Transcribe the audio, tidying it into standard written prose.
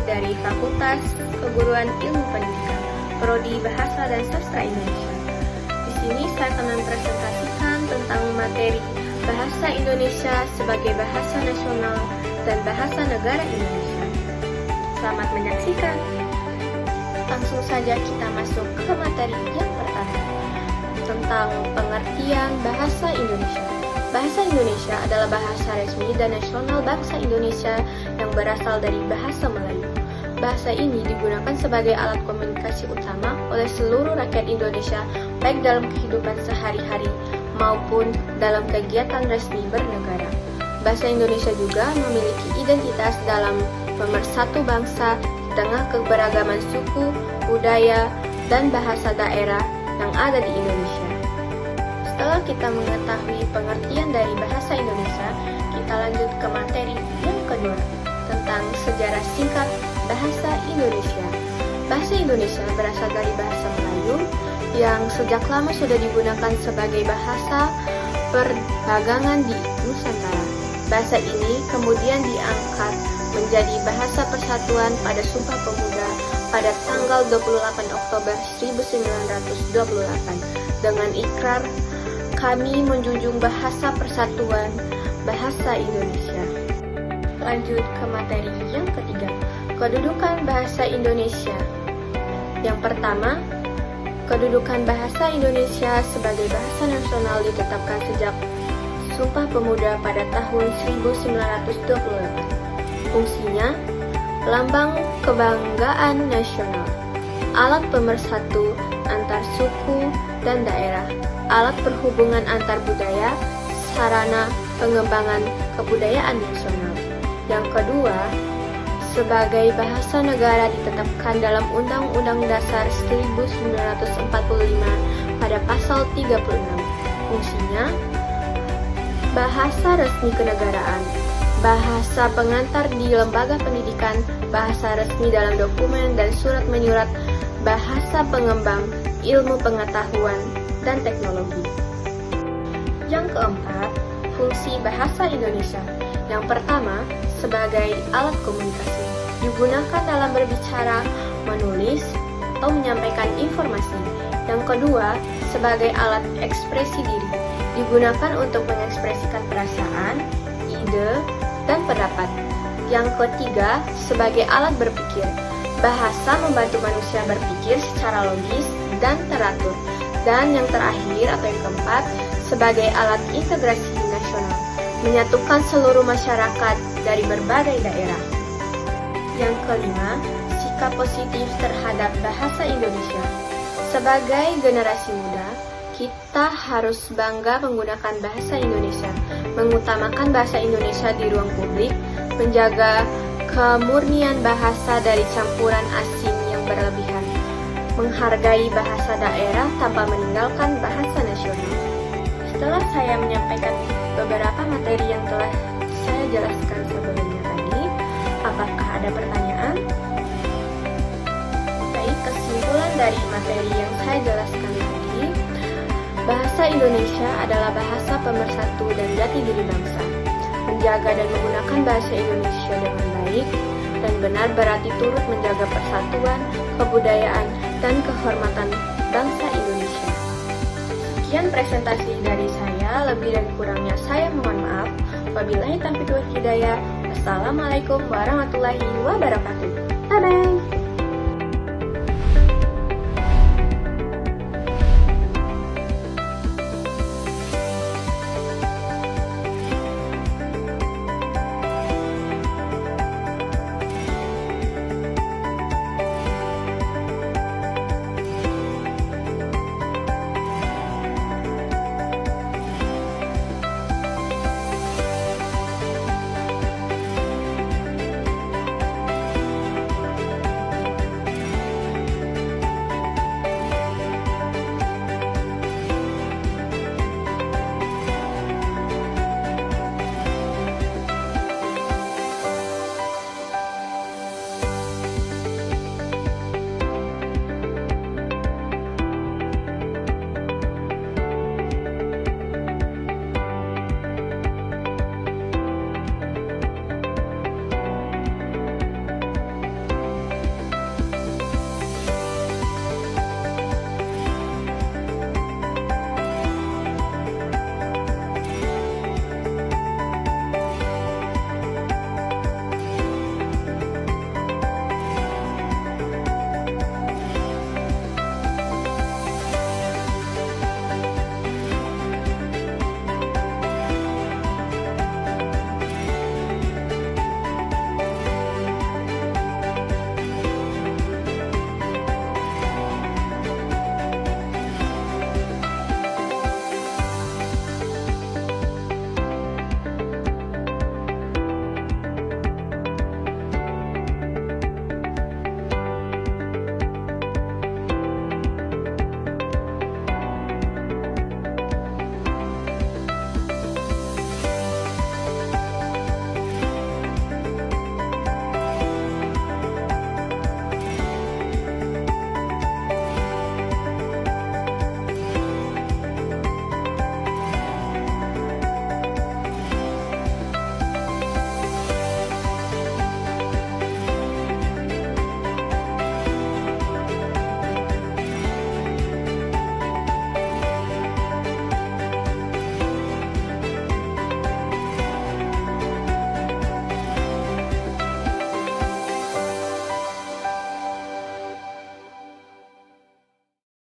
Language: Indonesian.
dari Fakultas Keguruan Ilmu Pendidikan, Prodi Bahasa dan Sastra Indonesia. Di sini saya akan mempresentasikan tentang materi Bahasa Indonesia sebagai bahasa nasional dan bahasa negara Indonesia. Selamat menyaksikan. Langsung saja kita masuk ke materi yang pertama, tentang pengertian bahasa Indonesia. Bahasa Indonesia adalah bahasa resmi dan nasional bangsa Indonesia yang berasal dari bahasa Melayu. Bahasa ini digunakan sebagai alat komunikasi utama oleh seluruh rakyat Indonesia, baik dalam kehidupan sehari-hari maupun dalam kegiatan resmi bernegara. Bahasa Indonesia juga memiliki identitas dalam pemersatu bangsa di tengah keberagaman suku, budaya, dan bahasa daerah yang ada di Indonesia. Setelah kita mengetahui pengertian dari bahasa Indonesia, kita lanjut ke materi yang kedua, tentang sejarah singkat bahasa Indonesia. Bahasa Indonesia berasal dari bahasa Melayu yang sejak lama sudah digunakan sebagai bahasa perdagangan di Nusantara. Bahasa ini kemudian diangkat menjadi bahasa persatuan pada Sumpah Pemuda pada tanggal 28 Oktober 1928 dengan ikrar kami menjunjung bahasa persatuan bahasa Indonesia. Lanjut ke materi yang ketiga, kedudukan bahasa Indonesia. Yang pertama, kedudukan bahasa Indonesia sebagai bahasa nasional ditetapkan sejak Sumpah Pemuda pada tahun 1928. Fungsinya, lambang kebanggaan nasional, alat pemersatu antar suku dan daerah, alat perhubungan antar budaya, sarana pengembangan kebudayaan nasional. Yang kedua, sebagai bahasa negara ditetapkan dalam Undang-Undang Dasar 1945 pada pasal 36. Fungsinya, bahasa resmi kenegaraan, bahasa pengantar di lembaga pendidikan, bahasa resmi dalam dokumen dan surat menyurat, bahasa pengembang ilmu pengetahuan dan teknologi. Yang keempat, fungsi bahasa Indonesia. Yang pertama, sebagai alat komunikasi, digunakan dalam berbicara, menulis, atau menyampaikan informasi. Yang kedua, sebagai alat ekspresi diri, digunakan untuk mengekspresikan perasaan, ide, dan pendapat. Yang ketiga, sebagai alat berpikir, bahasa membantu manusia berpikir secara logis dan teratur. Dan yang terakhir atau yang keempat, sebagai alat integrasi nasional, menyatukan seluruh masyarakat dari berbagai daerah. Yang kelima, sikap positif terhadap bahasa Indonesia. Sebagai generasi muda, kita harus bangga menggunakan bahasa Indonesia, mengutamakan bahasa Indonesia di ruang publik, menjaga kemurnian bahasa dari campuran asing yang berlebihan, menghargai bahasa daerah tanpa meninggalkan bahasa nasional. Setelah saya menyampaikan beberapa materi yang telah saya jelaskan sebelumnya tadi, apakah ada pertanyaan? Baik, kesimpulan dari materi yang saya jelaskan tadi, bahasa Indonesia adalah bahasa pemersatu dan jati diri bangsa. Menjaga dan menggunakan bahasa Indonesia dengan baik dan benar berarti turut menjaga persatuan, kebudayaan, dan kehormatan bangsa Indonesia. Sekian presentasi dari saya, lebih dan kurangnya saya mohon maaf. Wabillahi taufiq wal hidayah. Wassalamualaikum warahmatullahi wabarakatuh. Bye-bye.